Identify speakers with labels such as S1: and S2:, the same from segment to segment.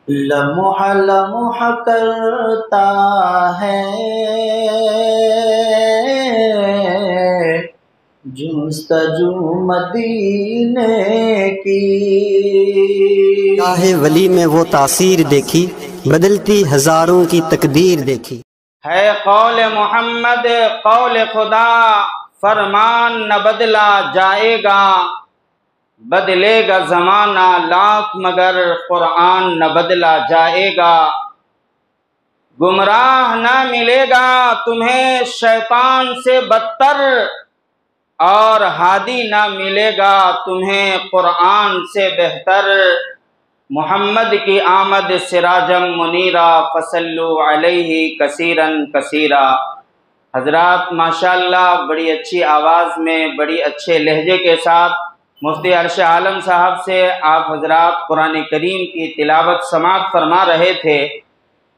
S1: لمح لمح کرتا ہے جستجو مدینے کی۔
S2: چاہے ولی میں وہ تاثیر دیکھی، بدلتی ہزاروں کی تقدیر دیکھی۔
S3: ہے قول محمد قول خدا، فرمان نہ بدلا جائے گا، بدلے گا زمانہ لاکھ مگر قرآن نہ بدلا جائے گا۔ گمراہ نہ ملے گا تمہیں شیطان سے بدتر، اور ہادی نہ ملے گا تمہیں قرآن سے بہتر۔ محمد کی آمد سراجم منیرا، فصلوا علیہ کثیرا کثیرا۔ حضرات ماشاءاللہ بڑی اچھی آواز میں، بڑی اچھے لہجے کے ساتھ مفتی عرش عالم صاحب سے آپ حضرات قرآن کریم کی تلاوت سماعت فرما رہے تھے۔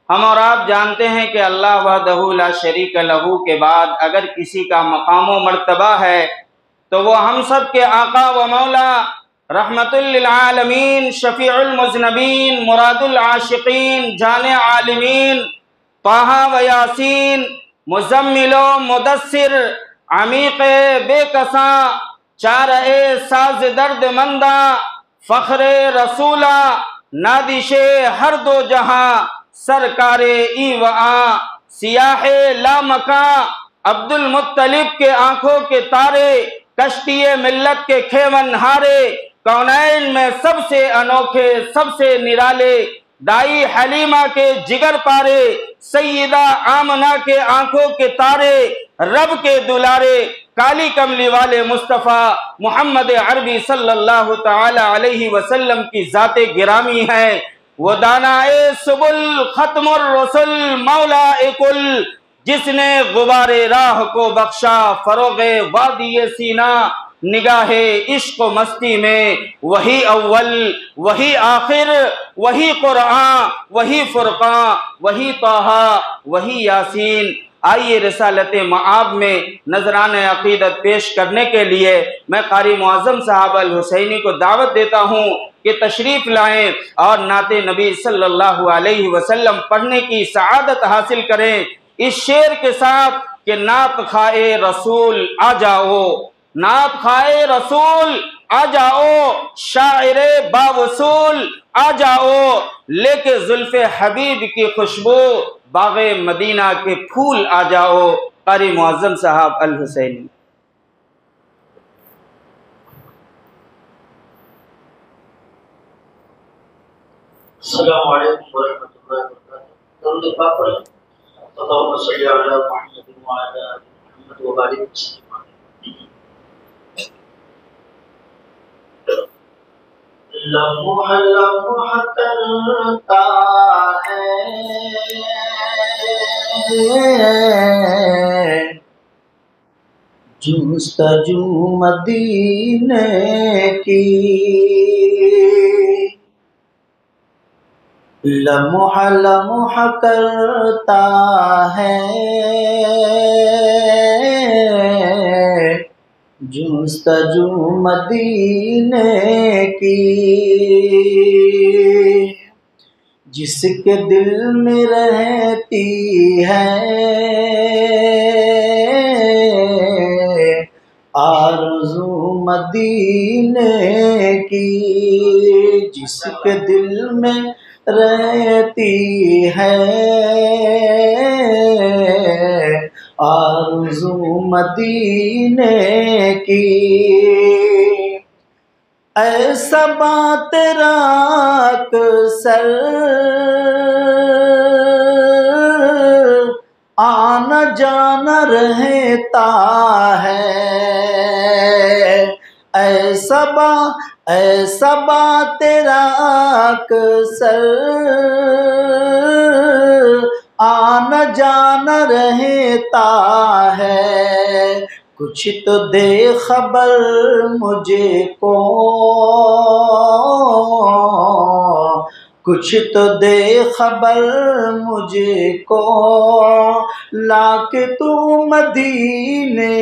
S3: ہم اور آپ جانتے ہیں کہ اللہ وحدہ لا شریک لہ کے بعد اگر کسی کا مقام و مرتبہ ہے تو وہ ہم سب کے آقا و مولا، رحمت للعالمین، شفیع المذنبین، مراد العاشقین، جان عالمین، طٰہٰ و یاسین، مزمل و مدثر، عمیق بے کساں، چارہ ساز درد مندہ، فخر رسولہ، نادش ہر دو جہاں، سرکار ای و آ، سیاح لامکاں، عبد المطلب کے آنکھوں کے تارے، کشتی ملت کے کھیون ہارے، کونین میں سب سے انوکھے سب سے نرالے، دائی حلیمہ کے جگر پارے، سیدہ آمنہ کے آنکھوں کے تارے، رب کے دلارے، کالی کملی والے مصطفیٰ محمد عربی صلی اللہ تعالی علیہ وسلم کی ذات گرامی ہے۔ وہ دانائے سبل، ختم الرسل، مولا کل، جس نے غبار راہ کو بخشا فروغ وادی سینا، نگاہ عشق و مستی میں وہی اول وہی آخر، وہی قرآن وہی فرقان، وہی طٰہٰ وہی یاسین۔ آئیے رسالت معاب میں نذران عقیدت پیش کرنے کے لیے میں قاری معظم صاحب الحسینی کو دعوت دیتا ہوں کہ تشریف لائیں اور نعت نبی صلی اللہ علیہ وسلم پڑھنے کی سعادت حاصل کریں اس شعر کے ساتھ کہ نعت خائے رسول آ جاؤ، نعت خائے رسول آ جاؤ، شاعر باوصول آ جاؤ، لے کے زلف حبیب کی خوشبو، باغ مدینہ کے پھول آ جاؤ۔ قاری معظم صاحب الحسینی۔
S1: السلام علیکم ورحمۃ اللہ وبرکاتہ۔ درود پاک پڑھیں۔ اللہم صلی علی محمد وعلی آل محمد وبارک وسلم۔ لمح لمح کرتا ہے جستجو مدینے کی، لمح لمح کرتا ہے جستجو مدینے کی، جس کے دل میں رہتی ہے آرزو مدینے کی، جس کے دل میں رہتی ہے آرزو مدینے کی۔ ایسا بات رات سر آنا جانا رہتا ہے، ایسا بات رات سر آنا جانا رہتا ہے، کچھ تو دے خبر مجھے کو، کچھ تو دے خبر مجھے کو، لا کے تو مدینے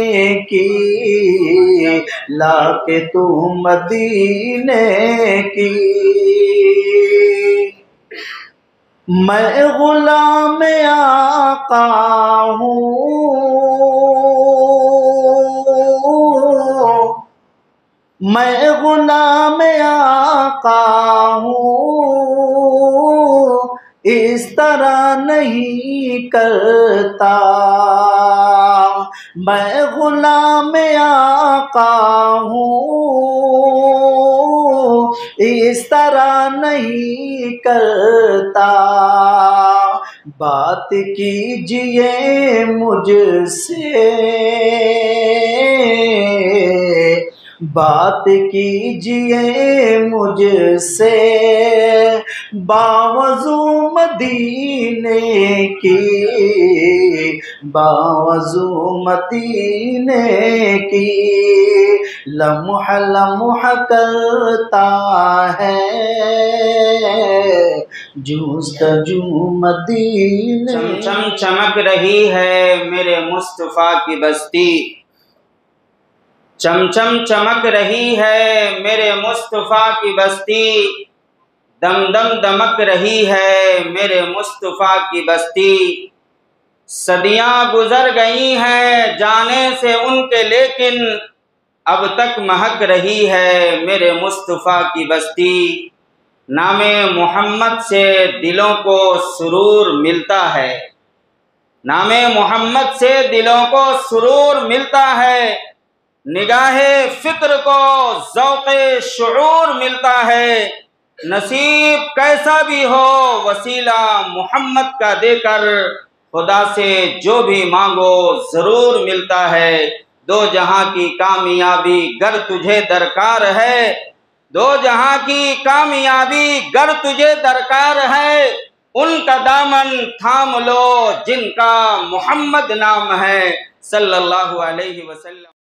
S1: کی، لا کے تو مدینے کی۔
S4: میں غلام آقا ہوں، میں غلام آقا ہوں، اس طرح نہیں کرتا، میں غلام آقا ہوں، اس طرح نہیں کرتا، بات کیجئے مجھ سے، بات کیجئے مجھ سے، باوضو مدینے کی، باوضو مدینے کی، لمح لمح کرتا ہے جستجو مدینے۔
S3: چمچم چمک رہی ہے میرے مصطفیٰ کی بستی، چمچم چمک رہی ہے میرے مصطفیٰ کی بستی، دم دم دمک رہی ہے میرے مصطفیٰ کی بستی، صدیاں گزر گئی ہیں جانے سے ان کے لیکن اب تک مہک رہی ہے میرے مصطفیٰ کی بستی، نام محمد سے دلوں کو سرور ملتا ہے، نام محمد سے دلوں کو سرور ملتا ہے، نگاہ فکر کو ذوق شعور ملتا ہے، نصیب کیسا بھی ہو وسیلہ محمد کا دے کر خدا سے جو بھی مانگو ضرور ملتا ہے، دو جہاں کی کامیابی گر تجھے درکار ہے، دو جہاں کی کامیابی گر تجھے درکار ہے، ان کا دامن تھام لو جن کا محمد نام ہے صلی اللہ علیہ وسلم۔